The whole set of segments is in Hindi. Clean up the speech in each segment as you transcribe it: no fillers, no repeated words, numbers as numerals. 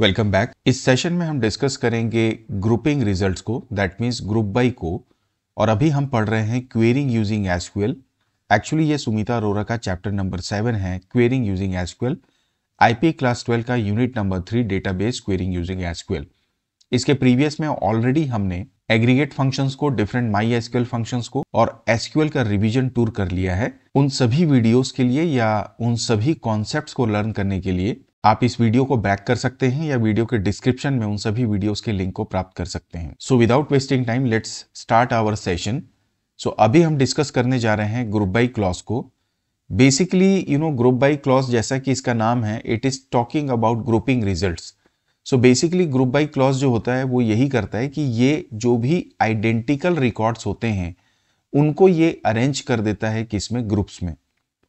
Welcome back. इस सेशन में हम डिस्कस करेंगे ग्रुपिंग रिजल्ट्स को, दैट मीन्स ग्रुप बाई को। और अभी हम पढ़ रहे हैं क्वेरिंग यूजिंग एसक्यूएल। एक्चुअली ये सुमिता अरोरा का चैप्टर नंबर 7 है, quarrying using SQL. IP class 12 का unit number 3, database quarrying using SQL. इसके प्रीवियस में ऑलरेडी हमने एग्रीगेट फंक्शंस को, डिफरेंट माई एसक्यूएल फंक्शंस को और एसक्यूएल का रिवीजन टूर कर लिया है। उन सभी वीडियोस के लिए या उन सभी कॉन्सेप्ट्स को लर्न करने के लिए आप इस वीडियो को बैक कर सकते हैं या वीडियो के डिस्क्रिप्शन में उन सभी वीडियोस के लिंक को प्राप्त कर सकते हैं। So without wasting time let's start our session. So अभी हम डिस्कस करने जा रहे हैं ग्रुप बाई क्लॉज को। बेसिकली ग्रुप बाई क्लॉज जैसा कि इसका नाम है, it is talking about grouping results. So basically group by clause जो होता है वो यही करता है कि ये जो भी आइडेंटिकल रिकॉर्ड्स होते हैं उनको ये अरेंज कर देता है किसमें, ग्रुप्स में।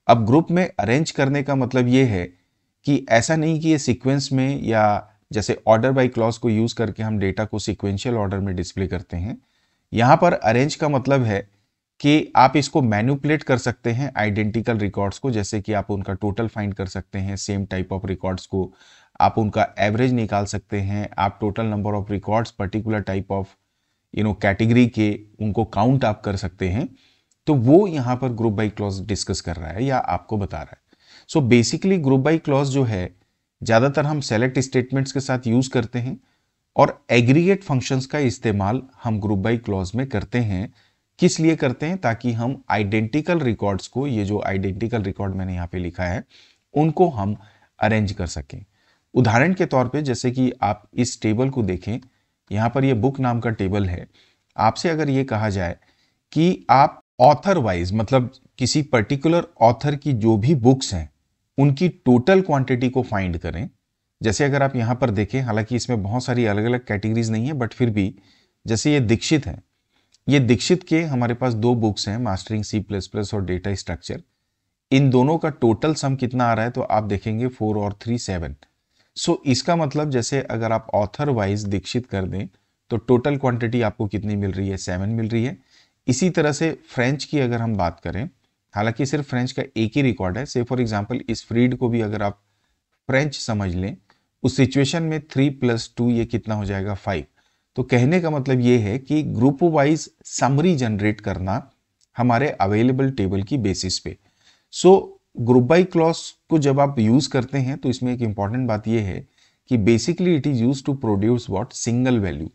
अब ग्रुप में अरेंज करने का मतलब ये है कि ऐसा नहीं कि ये सीक्वेंस में या जैसे ऑर्डर बाय क्लॉज को यूज करके हम डेटा को सीक्वेंशियल ऑर्डर में डिस्प्ले करते हैं। यहाँ पर अरेंज का मतलब है कि आप इसको मैनिपुलेट कर सकते हैं आइडेंटिकल रिकॉर्ड्स को, जैसे कि आप उनका टोटल फाइंड कर सकते हैं, सेम टाइप ऑफ रिकॉर्ड्स को आप उनका एवरेज निकाल सकते हैं, आप total number of records particular type of category के उनको काउंट आप कर सकते हैं। तो वो यहाँ पर ग्रुप बाई क्लॉज डिस्कस कर रहा है या आपको बता रहा है। सो बेसिकली ग्रुप बाई क्लॉज जो है ज़्यादातर हम सेलेक्ट स्टेटमेंट्स के साथ यूज करते हैं और एग्रीगेट फंक्शंस का इस्तेमाल हम ग्रुप बाई क्लॉज में करते हैं। किस लिए करते हैं? ताकि हम आइडेंटिकल रिकॉर्ड्स को, ये जो आइडेंटिकल रिकॉर्ड मैंने यहाँ पे लिखा है, उनको हम अरेंज कर सकें। उदाहरण के तौर पे जैसे कि आप इस टेबल को देखें, यहाँ पर ये बुक नाम का टेबल है। आपसे अगर ये कहा जाए कि आप ऑथर वाइज, मतलब किसी पर्टिकुलर ऑथर की जो भी बुक्स हैं उनकी टोटल क्वांटिटी को फाइंड करें। जैसे अगर आप यहाँ पर देखें, हालांकि इसमें बहुत सारी अलग अलग कैटेगरीज नहीं है, बट फिर भी जैसे ये दीक्षित है, ये दीक्षित के हमारे पास 2 बुक्स हैं, मास्टरिंग C++ और डेटा स्ट्रक्चर। इन दोनों का टोटल सम कितना आ रहा है तो आप देखेंगे 4 और 3 7। सो इसका मतलब जैसे अगर आप ऑथर वाइज दीक्षित कर दें तो टोटल क्वांटिटी आपको कितनी मिल रही है? 7 मिल रही है। इसी तरह से फ्रेंच की अगर हम बात करें, हालांकि सिर्फ फ्रेंच का एक ही रिकॉर्ड है, से फॉर एग्जांपल इस फ्रीड को भी अगर आप फ्रेंच समझ लें, उस सिचुएशन में 3 + 2 ये कितना हो जाएगा? 5। तो कहने का मतलब ये है कि ग्रुप वाइज समरी जनरेट करना हमारे अवेलेबल टेबल की बेसिस पे। सो ग्रुप बाई क्लॉज को जब आप यूज करते हैं तो इसमें एक इंपॉर्टेंट बात यह है कि basically it is use to produce what? Single value.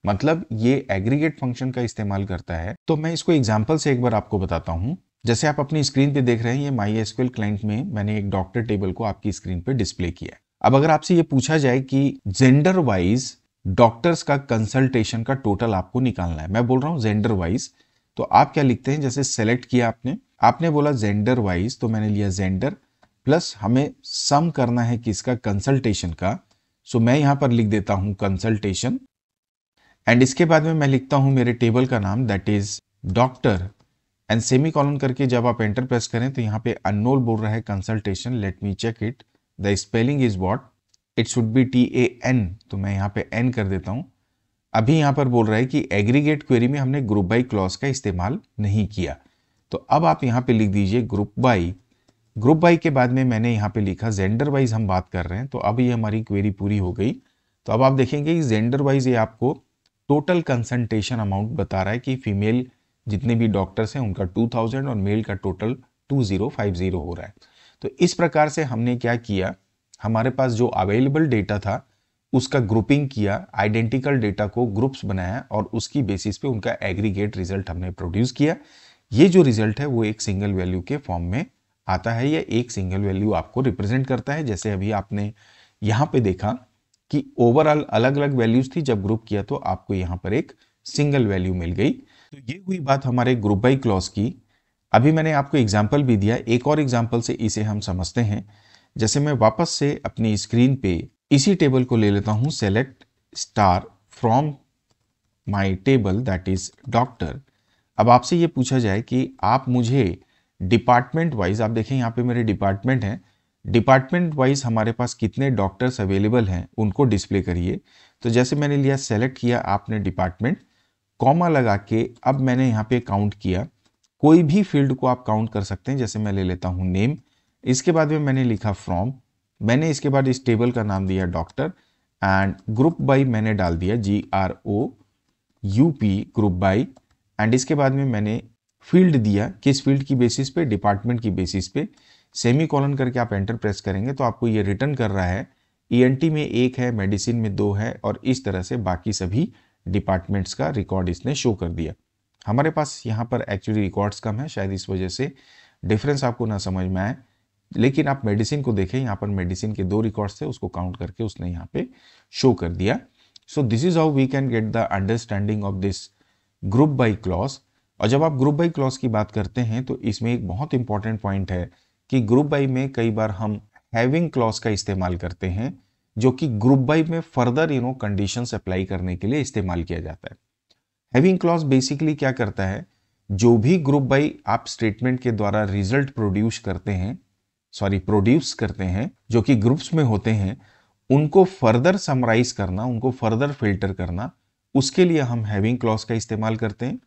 मतलब ये एग्रीगेट फंक्शन का इस्तेमाल करता है। तो मैं इसको एग्जांपल से एक बार आपको बताता हूं। जैसे आप अपनी स्क्रीन पे देख रहे हैं, ये माई एसक्यूएल क्लाइंट में मैंने एक डॉक्टर टेबल को आपकी स्क्रीन पे डिस्प्ले किया है। अब अगर आपसे ये पूछा जाए कि जेंडर वाइज डॉक्टर्स का कंसल्टेशन का टोटल आपको निकालना है, मैं बोल रहा हूँ जेंडर वाइज, तो आप क्या लिखते हैं? जैसे सेलेक्ट किया आपने बोला जेंडर वाइज, तो मैंने लिया जेंडर प्लस हमें सम करना है किसका? कंसल्टेशन का। सो मैं यहां पर लिख देता हूं कंसल्टेशन, एंड इसके बाद में मैं लिखता हूं मेरे टेबल का नाम, that is doctor, and semicolon करके जब आप एंटर प्रेस करें तो यहाँ पे अननोन बोल रहा है consultation. Let me check it, the spelling is what? It should be TAN, तो मैं यहाँ पे N कर देता हूँ। अभी यहाँ पर बोल रहा है कि एग्रीगेट क्वेरी में हमने ग्रुप बाई क्लॉज का इस्तेमाल नहीं किया। तो अब आप यहाँ पे लिख दीजिए ग्रुप बाई। ग्रुप बाई के बाद में मैंने यहाँ पे लिखा जेंडर वाइज हम बात कर रहे हैं, तो अब ये हमारी क्वेरी पूरी हो गई। तो अब आप देखेंगे कि जेंडर वाइज ये आपको टोटल कंसल्टेशन अमाउंट बता रहा है कि फीमेल जितने भी डॉक्टर्स हैं उनका 2000 और मेल का टोटल 2050 हो रहा है। तो इस प्रकार से हमने क्या किया, हमारे पास जो अवेलेबल डेटा था उसका ग्रुपिंग किया, आइडेंटिकल डेटा को ग्रुप्स बनाया और उसकी बेसिस पे उनका एग्रीगेट रिजल्ट हमने प्रोड्यूस किया। ये जो रिजल्ट है वो एक सिंगल वैल्यू के फॉर्म में आता है, या एक सिंगल वैल्यू आपको रिप्रेजेंट करता है। जैसे अभी आपने यहाँ पे देखा कि ओवरऑल अलग अलग वैल्यूज थी, जब ग्रुप किया तो आपको यहाँ पर एक सिंगल वैल्यू मिल गई। तो ये हुई बात हमारे ग्रुप बाई क्लॉज की। अभी मैंने आपको एग्जाम्पल भी दिया, एक और एग्जाम्पल से इसे हम समझते हैं। जैसे मैं वापस से अपनी स्क्रीन पे इसी टेबल को ले लेता हूं, select star from my table, that is doctor. अब आपसे ये पूछा जाए कि आप मुझे डिपार्टमेंट वाइज, आप देखें यहाँ पे मेरे डिपार्टमेंट हैं, डिपार्टमेंट वाइज हमारे पास कितने डॉक्टर्स अवेलेबल हैं उनको डिस्प्ले करिए। तो जैसे मैंने लिया, सेलेक्ट किया आपने डिपार्टमेंट, कॉमा लगा के अब मैंने यहाँ पे काउंट किया। कोई भी फील्ड को आप काउंट कर सकते हैं, जैसे मैं ले लेता हूँ नेम। इसके बाद में मैंने लिखा फ्रॉम, मैंने इसके बाद इस टेबल का नाम दिया डॉक्टर, एंड ग्रुप बाई मैंने डाल दिया GROUP ग्रुप बाई, एंड इसके बाद में मैंने फील्ड दिया, किस फील्ड की बेसिस पे, डिपार्टमेंट की बेसिस पे, सेमी कॉलन करके आप एंटर प्रेस करेंगे तो आपको ये रिटर्न कर रहा है ENT में 1 है, मेडिसिन में 2 है, और इस तरह से बाकी सभी डिपार्टमेंट्स का रिकॉर्ड इसने शो कर दिया। हमारे पास यहाँ पर एक्चुअली रिकॉर्ड्स कम है, शायद इस वजह से डिफरेंस आपको ना समझ में आए, लेकिन आप मेडिसिन को देखें, यहाँ पर मेडिसिन के 2 रिकॉर्ड्स थे, उसको काउंट करके उसने यहाँ पे शो कर दिया। So this is how we can get the understanding of this group by clause. और जब आप ग्रुप बाई क्लॉज की बात करते हैं तो इसमें एक बहुत इंपॉर्टेंट पॉइंट है कि ग्रुप बाई में कई बार हम हैविंग क्लॉज का इस्तेमाल करते हैं, जो कि ग्रुप बाई में फर्दर कंडीशंस अप्लाई करने के लिए इस्तेमाल किया जाता है। हैविंग क्लॉज बेसिकली क्या करता है, जो भी ग्रुप बाई आप स्टेटमेंट के द्वारा रिजल्ट प्रोड्यूस करते हैं, जो कि ग्रुप्स में होते हैं, उनको फर्दर समराइज करना, उनको फर्दर फिल्टर करना, उसके लिए हम हैविंग क्लॉज का इस्तेमाल करते हैं।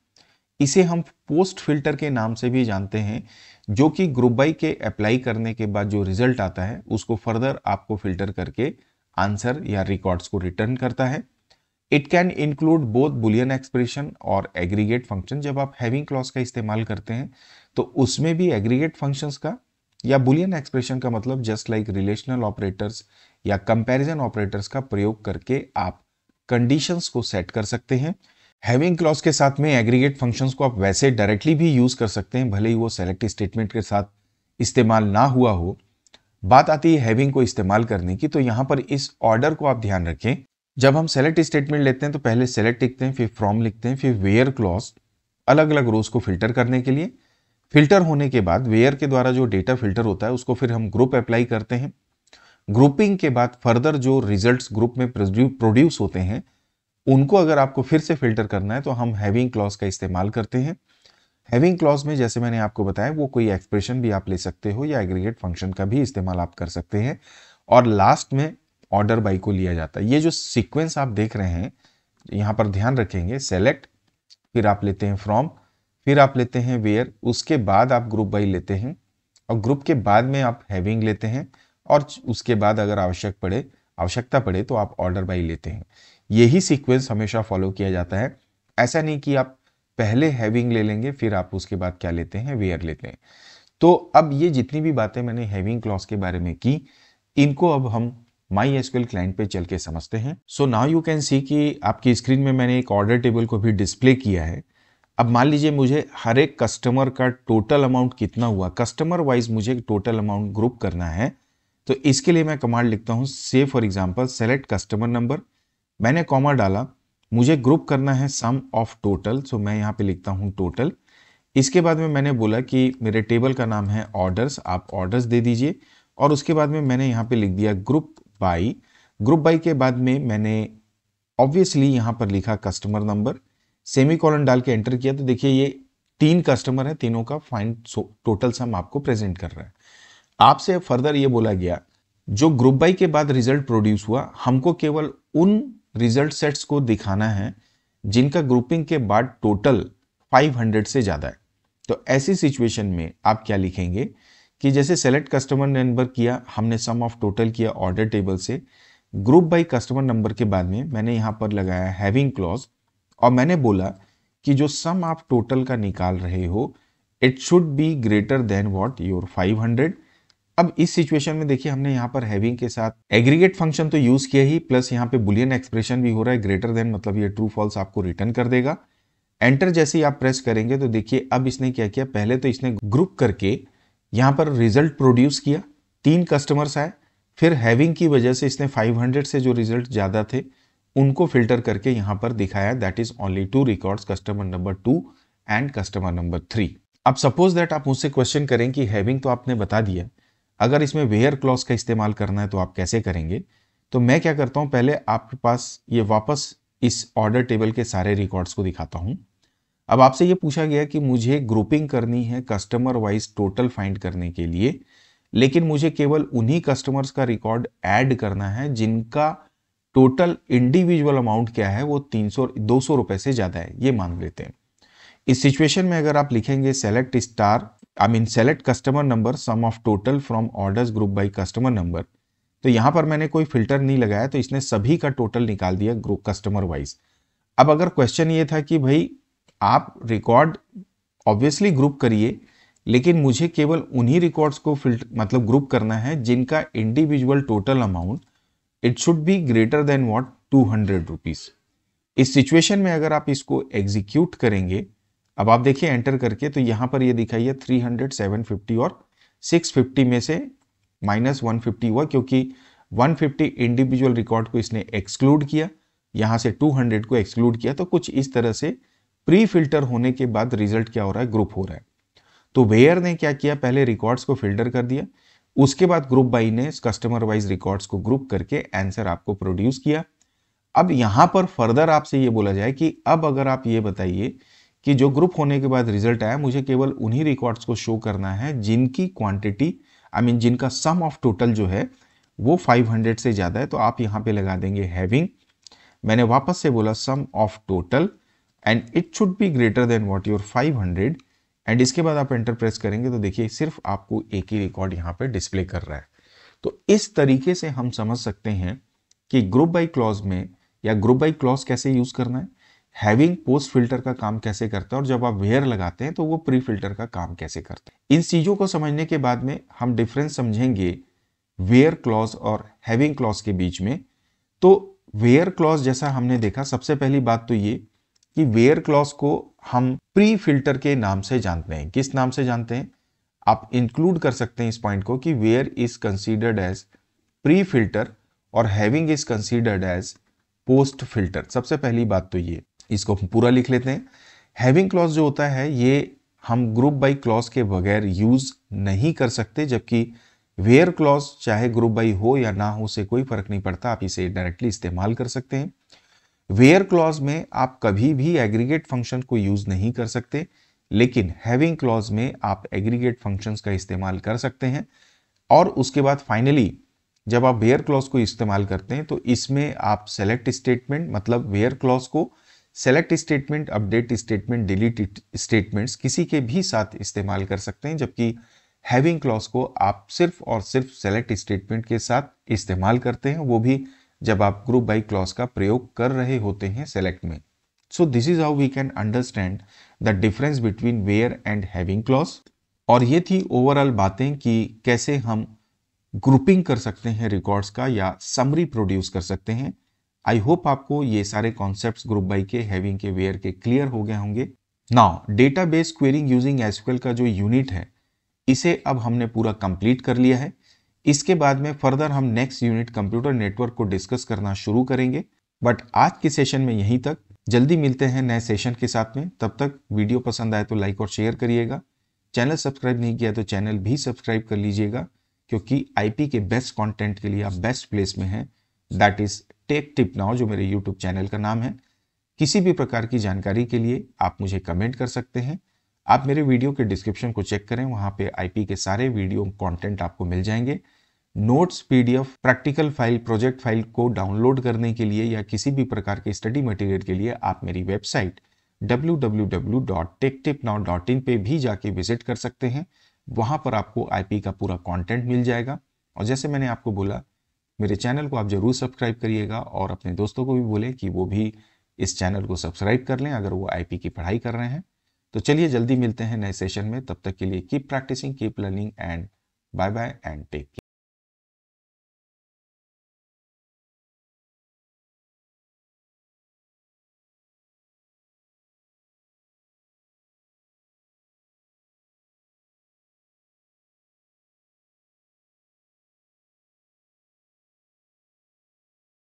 इसे हम पोस्ट फिल्टर के नाम से भी जानते हैं, जो कि ग्रुप बाई के अप्लाई करने के बाद जो रिजल्ट आता है उसको फर्दर आपको फिल्टर करके आंसर या रिकॉर्ड्स को रिटर्न करता है। It can include both Boolean expression और एग्रीगेट फंक्शन। जब आप हैविंग क्लॉज का इस्तेमाल करते हैं तो उसमें भी एग्रीगेट फंक्शंस का या बुलियन एक्सप्रेशन का मतलब जस्ट लाइक रिलेशनल ऑपरेटर्स या कंपैरिजन ऑपरेटर्स का प्रयोग करके आप कंडीशंस को सेट कर सकते हैं। हैविंग क्लॉज के साथ में एग्रीगेट फंक्शंस को आप वैसे डायरेक्टली भी यूज कर सकते हैं, भले ही वो सेलेक्ट स्टेटमेंट के साथ इस्तेमाल ना हुआ हो। बात आती है हैविंग को इस्तेमाल करने की, तो यहां पर इस ऑर्डर को आप ध्यान रखें। जब हम सेलेक्ट स्टेटमेंट लेते हैं तो पहले सेलेक्ट लिखते हैं, फिर फ्रॉम लिखते हैं, फिर वेयर क्लॉज, अलग अलग रोज को फिल्टर करने के लिए। फिल्टर होने के बाद वेयर के द्वारा जो डेटा फिल्टर होता है उसको फिर हम ग्रुप अप्लाई करते हैं। ग्रुपिंग के बाद फर्दर जो रिजल्ट्स ग्रुप में प्रोड्यूस होते हैं उनको अगर आपको फिर से फिल्टर करना है तो हम हैविंग क्लॉज का इस्तेमाल करते हैं। हैविंग क्लॉज में जैसे मैंने आपको बताया वो कोई एक्सप्रेशन भी आप ले सकते हो या एग्रीगेट फंक्शन का भी इस्तेमाल आप कर सकते हैं, और लास्ट में ऑर्डर बाई को लिया जाता है। ये जो सीक्वेंस आप देख रहे हैं यहाँ पर ध्यान रखेंगे, सेलेक्ट, फिर आप लेते हैं फ्रॉम, फिर आप लेते हैं वेयर, उसके बाद आप ग्रुप बाई लेते हैं, और ग्रुप के बाद में आप हैविंग लेते हैं, और उसके बाद अगर आवश्यकता पड़े तो आप ऑर्डर बाई लेते हैं। यही सीक्वेंस हमेशा फॉलो किया जाता है। ऐसा नहीं कि आप पहले हैविंग ले लेंगे फिर आप उसके बाद क्या लेते हैं, वेयर लेते हैं। तो अब ये जितनी भी बातें मैंने हैविंग क्लॉज के बारे में की, इनको अब हम MySQL क्लाइंट पे चल के समझते हैं। So now you can see कि आपकी स्क्रीन में मैंने एक ऑर्डर टेबल को भी डिस्प्ले किया है। अब मान लीजिए मुझे हर एक कस्टमर का टोटल अमाउंट कितना हुआ, कस्टमर वाइज मुझे टोटल अमाउंट ग्रुप करना है, तो इसके लिए मैं कमांड लिखता हूं, से for example select customer number, मैंने कॉमा डाला, मुझे ग्रुप करना है सम ऑफ टोटल, सो मैं यहाँ पे लिखता हूँ टोटल। इसके बाद में मैंने बोला कि मेरे टेबल का नाम है ऑर्डर्स, आप ऑर्डर्स दे दीजिए, और उसके बाद में मैंने यहाँ पे लिख दिया ग्रुप बाई। ग्रुप बाई के बाद में मैंने ऑब्वियसली यहाँ पर लिखा कस्टमर नंबर, सेमी कॉलन डाल के एंटर किया, तो देखिए ये 3 कस्टमर है, तीनों का फाइंड टोटल सम आपको प्रेजेंट कर रहा है। आपसे फर्दर ये बोला गया जो ग्रुप बाई के बाद रिजल्ट प्रोड्यूस हुआ, हमको केवल उन रिजल्ट सेट्स को दिखाना है जिनका ग्रुपिंग के बाद टोटल 500 से ज्यादा है। तो ऐसी सिचुएशन में आप क्या लिखेंगे कि जैसे सेलेक्ट कस्टमर नंबर किया, हमने सम ऑफ टोटल किया ऑर्डर टेबल से, ग्रुप बाई कस्टमर नंबर के बाद में मैंने यहां पर लगाया हैविंग क्लॉज, और मैंने बोला कि जो सम आप टोटल का निकाल रहे हो it should be greater than what your 500। अब इस सिचुएशन में देखिए हमने यहाँ पर हैविंग के साथ एग्रीगेट फंक्शन तो यूज किया ही, प्लस यहाँ पे बुलियन एक्सप्रेशन भी हो रहा है, ग्रेटर देन मतलब ये ट्रू फॉल्स आपको रिटर्न कर देगा। एंटर जैसे ही आप प्रेस करेंगे तो देखिए अब इसने क्या किया, पहले तो इसने ग्रुप करके यहाँ पर रिजल्ट प्रोड्यूस किया, 3 कस्टमर्स आए, फिर हैविंग की वजह से इसने 500 से जो रिजल्ट ज्यादा थे उनको फिल्टर करके यहाँ पर दिखाया, that is only 2 records, customer number 2 and customer number 3। अब सपोज दैट आप मुझसे क्वेश्चन करें कि हैविंग तो आपने बता दिया, अगर इसमें वेयर क्लॉज का इस्तेमाल करना है तो आप कैसे करेंगे। तो मैं क्या करता हूं, पहले आपके पास ये वापस इस ऑर्डर टेबल के सारे रिकॉर्ड्स को दिखाता हूं। अब आपसे ये पूछा गया कि मुझे ग्रुपिंग करनी है कस्टमर वाइज टोटल फाइंड करने के लिए, लेकिन मुझे केवल उन्हीं कस्टमर्स का रिकॉर्ड ऐड करना है जिनका टोटल इंडिविजुअल अमाउंट क्या है वो 200 रुपए से ज्यादा है, ये मान लेते हैं। इस सिचुएशन में अगर आप लिखेंगे select customer number sum of total from orders group by customer number, तो यहां पर मैंने कोई फिल्टर नहीं लगाया, तो इसने सभी का टोटल निकाल दिया ग्रुप कस्टमर वाइज। अब अगर क्वेश्चन ये था कि भाई आप रिकॉर्ड ऑब्वियसली ग्रुप करिए, लेकिन मुझे केवल उन्हीं रिकॉर्ड्स को मतलब ग्रुप करना है जिनका individual total amount it should be greater than what 200 rupees. इस सिचुएशन में अगर आप इसको एग्जीक्यूट करेंगे, अब आप देखिए एंटर करके, तो यहां पर ये दिखाइए 300, 750 और 650 में से -150 हुआ, क्योंकि 150 इंडिविजुअल रिकॉर्ड को इसने एक्सक्लूड किया, यहां से 200 को एक्सक्लूड किया। तो कुछ इस तरह से प्री फिल्टर होने के बाद रिजल्ट क्या हो रहा है, ग्रुप हो रहा है। तो वेयर ने क्या किया, पहले रिकॉर्ड्स को फिल्टर कर दिया, उसके बाद ग्रुप बाई ने कस्टमर वाइज रिकॉर्ड्स को ग्रुप करके आंसर आपको प्रोड्यूस किया। अब यहां पर फर्दर आपसे ये बोला जाए कि अब अगर आप ये बताइए कि जो ग्रुप होने के बाद रिजल्ट आया, मुझे केवल उन्हीं रिकॉर्ड्स को शो करना है जिनकी क्वांटिटी जिनका सम ऑफ टोटल जो है वो 500 से ज्यादा है। तो आप यहां पे लगा देंगे हैविंग, मैंने वापस से बोला sum of total and it should be greater than what your 500, and इसके बाद आप एंटर प्रेस करेंगे तो देखिए सिर्फ आपको एक ही रिकॉर्ड यहां पे डिस्प्ले कर रहा है। तो इस तरीके से हम समझ सकते हैं कि ग्रुप बाई क्लॉज में या ग्रुप बाई क्लॉज कैसे यूज करना है, हैविंग पोस्ट फिल्टर का काम कैसे करता है, और जब आप वेयर लगाते हैं तो वो प्री फिल्टर का काम कैसे करता है। इन चीजों को समझने के बाद में हम डिफरेंस समझेंगे वेयर क्लॉज और हैविंग क्लॉज के बीच में। तो वेयर क्लॉज जैसा हमने देखा, सबसे पहली बात तो ये कि वेयर क्लॉज को हम प्री फिल्टर के नाम से जानते हैं। किस नाम से जानते हैं, आप इंक्लूड कर सकते हैं इस पॉइंट को कि where is considered as pre filter और having is considered as post filter. सबसे पहली बात तो ये, इसको हम पूरा लिख लेते हैं। हैविंग क्लॉज जो होता है ये हम ग्रुप बाई क्लॉज के बगैर यूज नहीं कर सकते, जबकि वेयर क्लॉज चाहे ग्रुप बाई हो या ना हो उसे कोई फर्क नहीं पड़ता, आप इसे डायरेक्टली इस्तेमाल कर सकते हैं। वेयर क्लॉज में आप कभी भी एग्रीगेट फंक्शन को यूज नहीं कर सकते, लेकिन हैविंग क्लॉज में आप एग्रीगेट फंक्शंस का इस्तेमाल कर सकते हैं। और उसके बाद फाइनली जब आप वेयर क्लॉज को इस्तेमाल करते हैं तो इसमें आप सेलेक्ट स्टेटमेंट, मतलब वेयर क्लॉज को select statement, update statement, delete statements किसी के भी साथ इस्तेमाल कर सकते हैं, जबकि हैविंग क्लॉज को आप सिर्फ और सिर्फ सेलेक्ट स्टेटमेंट के साथ इस्तेमाल करते हैं, वो भी जब आप ग्रुप बाई क्लॉज का प्रयोग कर रहे होते हैं सेलेक्ट में। So this is how we can understand the difference between where and having clause. और ये थी ओवरऑल बातें कि कैसे हम ग्रुपिंग कर सकते हैं रिकॉर्ड्स का या समरी प्रोड्यूस कर सकते हैं। आई होप आपको ये सारे कॉन्सेप्ट्स ग्रुप बाई के, हैविंग के, वेयर के क्लियर हो गए होंगे। Now database quarrying using SQL का जो यूनिट है इसे अब हमने पूरा कंप्लीट कर लिया है। इसके बाद में फर्दर हम नेक्स्ट यूनिट कंप्यूटर नेटवर्क को डिस्कस करना शुरू करेंगे। बट आज के सेशन में यहीं तक, जल्दी मिलते हैं नए सेशन के साथ में। तब तक वीडियो पसंद आए तो लाइक और शेयर करिएगा, चैनल सब्सक्राइब नहीं किया तो चैनल भी सब्सक्राइब कर लीजिएगा, क्योंकि आईपी के बेस्ट कंटेंट के लिए आप बेस्ट प्लेस में हैं, that is take tip now, जो मेरे यूट्यूब चैनल का नाम है। किसी भी प्रकार की जानकारी के लिए आप मुझे कमेंट कर सकते हैं। आप मेरे वीडियो के डिस्क्रिप्शन को चेक करें, वहां पे आईपी के सारे वीडियो कंटेंट आपको मिल जाएंगे। Notes, PDF, practical file, project file को डाउनलोड करने के लिए या किसी भी प्रकार के स्टडी मटेरियल के लिए आप मेरी वेबसाइट www.techtipnow.in पे भी जाके विजिट कर सकते हैं। वहां पर आपको आईपी का पूरा कंटेंट मिल जाएगा। और जैसे मैंने आपको बोला, मेरे चैनल को आप जरूर सब्सक्राइब करिएगा और अपने दोस्तों को भी बोलें कि वो भी इस चैनल को सब्सक्राइब कर लें अगर वो आईपी की पढ़ाई कर रहे हैं। तो चलिए जल्दी मिलते हैं नए सेशन में, तब तक के लिए keep practicing, keep learning and bye bye and take care.